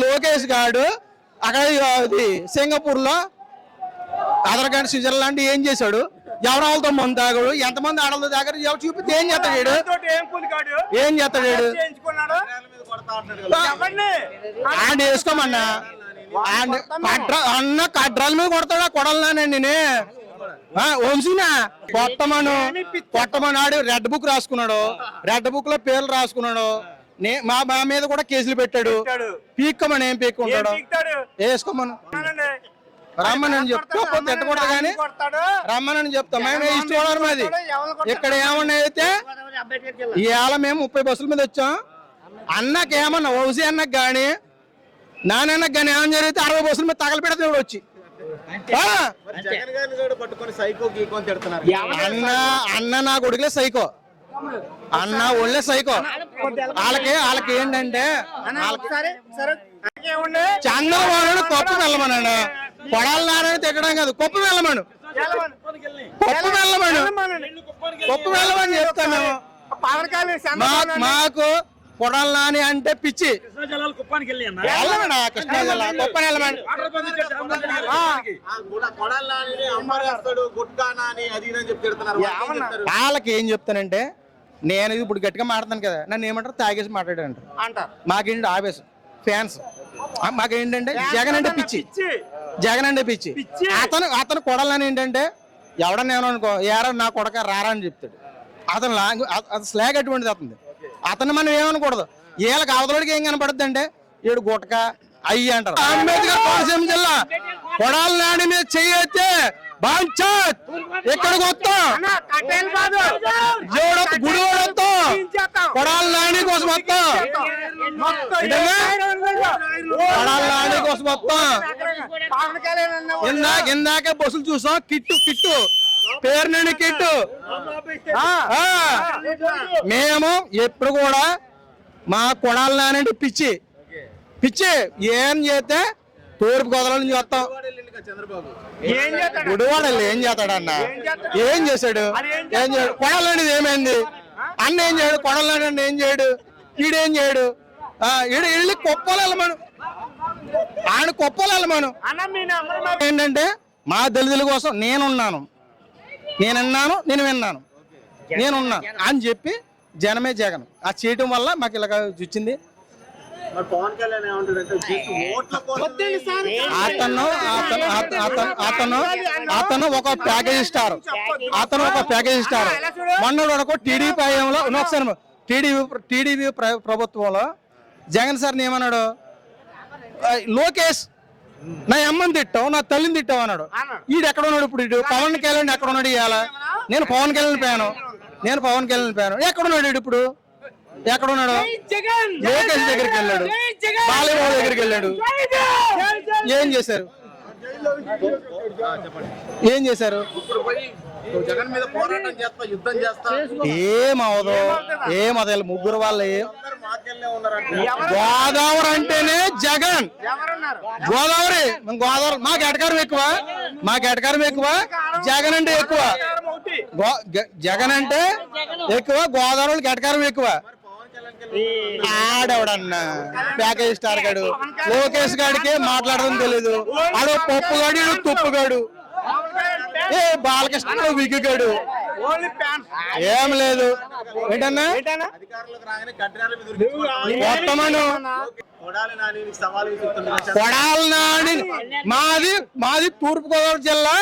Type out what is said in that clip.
లోకేష్ గాడు అక్కడ సింగపూర్ లో అదర్గాండ్ స్విట్జర్లాండ్ ఏం చేశాడు? ఎవరు వాళ్ళతో మంది తాగాడు? ఎంతమంది ఆడలతో తాగారు? ఎవరు చూపితే ఏం చేస్తాడు? ఏం చేస్తాడు? ఆయన వేసుకోమన్నా అన్న కడ్రాల మీద కొడతాడా? కొడాలన్నానండి వంశీనా కొట్టమను ఆడు రెడ్ బుక్ రాసుకున్నాడు. రెడ్ బుక్ లో పేర్లు రాసుకున్నాడు. మా మీద కూడా కేసులు పెట్టాడు. పీక్కమని ఏం పీక్కుంటాడు? వేసుకోమను రమ్మని చెప్తా తిట్టకూడదు కానీ రమ్మని చెప్తాం. మేము ఇష్టం మాది. ఇక్కడ ఏమన్నా అయితే ఇవాళ మేము 30 బస్సుల మీద వచ్చాం. అన్నకి ఏమన్నా వంశీ అన్నకు గాని నాన్నకు గాని ఏమన్నా జరిగితే 60 బస్సుల మీద తగలపెడితే వచ్చి అన్న నా కొడుకులే సైకో. అన్న ఒళ్ళే సైకో. వాళ్ళకి ఏంటంటే చంద్రబాబు కొప్పు వెళ్ళమనండి. కొడాలి నారాయణ తిట్టడం కాదు, కొప్పు వెళ్ళమని చెప్తాం మేము. మాకు కొడాలి నాని అంటే పిచ్చి. కృష్ణా జిల్లా కుప్పని వెళ్ళమని వాళ్ళకి ఏం చెప్తానంటే నేను ఇప్పుడు గట్టిగా మాట్లాడతాను కదా, నన్ను ఏమంటారు తాగేసి మాట్లాడారు అంటారు. మాకేంటి ఆవేశం ఫ్యాన్స్. మాకేంటంటే జగన్ అంటే పిచ్చి. అతను కొడాలని ఏంటంటే ఎవడన్నా ఏమనుకో ఏరా నా కొడక రారా అని చెప్తాడు. అతను స్లాగ్ అటువంటిది అతను. అతను మనం ఏమనకూడదు. వీళ్ళకి అవతలడికి ఏం కనపడుద్ది అంటే ఏడు గుటక అయ్యి అంటారు. అంబేద్కర్ కోనసీమ జిల్లా కొడాలి నాని మీద చెయ్యితే బాంచాత్ ఎక్కడికి వస్తాం? గుడి వస్తాం. కొడాలి నాని కోసం వస్తాం. కొడాలి నాని కోసం వస్తాం. ఇందాకే బస్సులు చూసాం. కిట్టు పేరుని కిట్టు. మేము ఎప్పుడు కూడా మా కొడాలి నాని పిచ్చి ఏం చేస్తే తూర్పు గోదావరి నుంచి వస్తాం. గుడివాడ ఏం చేస్తాడన్న? ఏం చేశాడు? కొడాలి నాని ఏమైంది? అన్న ఏం చేయడు? కొడాలి నాని ఏం చేయడు? ఈడేం చేయడు? వెళ్ళి కుప్పలు వెళ్ళమను. ఆయన కుప్పలు వెళ్ళమను. ఏంటంటే మా దళితుల కోసం నేనున్నాను అని చెప్పి జనమే జగన్ ఆ చేయటం వల్ల మాకు ఇలాగ వచ్చింది. అతను ఒక ప్యాకేజ్ ఇస్తారు. మొన్నకు టీడీపీ హయాంలో ఒకసారి టీడీపీ ప్రభుత్వంలో జగన్ సార్ ఏమన్నాడు? లోకేష్ నా అమ్మని తిట్టావు, నా తల్లిని తిట్టావు అన్నాడు. ఈడు ఎక్కడ ఉన్నాడు ఇప్పుడు? ఇటు పవన్ కళ్యాణ్ ఎక్కడ ఉన్నాడు? ఇవాళ నేను పవన్ కళ్యాణ్ పోయాను. ఎక్కడున్నాడు ఇప్పుడు? ఎక్కడున్నాడు? లోకేష్ దగ్గరికి వెళ్ళాడు, బాలయ్య దగ్గరికి వెళ్ళాడు. ఏం చేశారు? ఏమవదు. ముగ్గురు వాళ్ళు గోదావరి అంటేనే జగన్. గోదావరి మాకు ఎటకారం ఎక్కువ. జగన్ అంటే ఎక్కువ. గోదావరికి ఎటకారం ఎక్కువ. ఆడవడన్నా ప్యాకేజ్ స్టార్ గాడు లోకేష్ గాడికి మాట్లాడడం తెలీదు. ఆడు పప్పుగాడు, తుప్పుగాడు. బాలకృష్ణ విగ్గుగాడు. ఏం లేదు. ఏంటన్నా కొడాలి నాని మాది తూర్పు గోదావరి జిల్లా.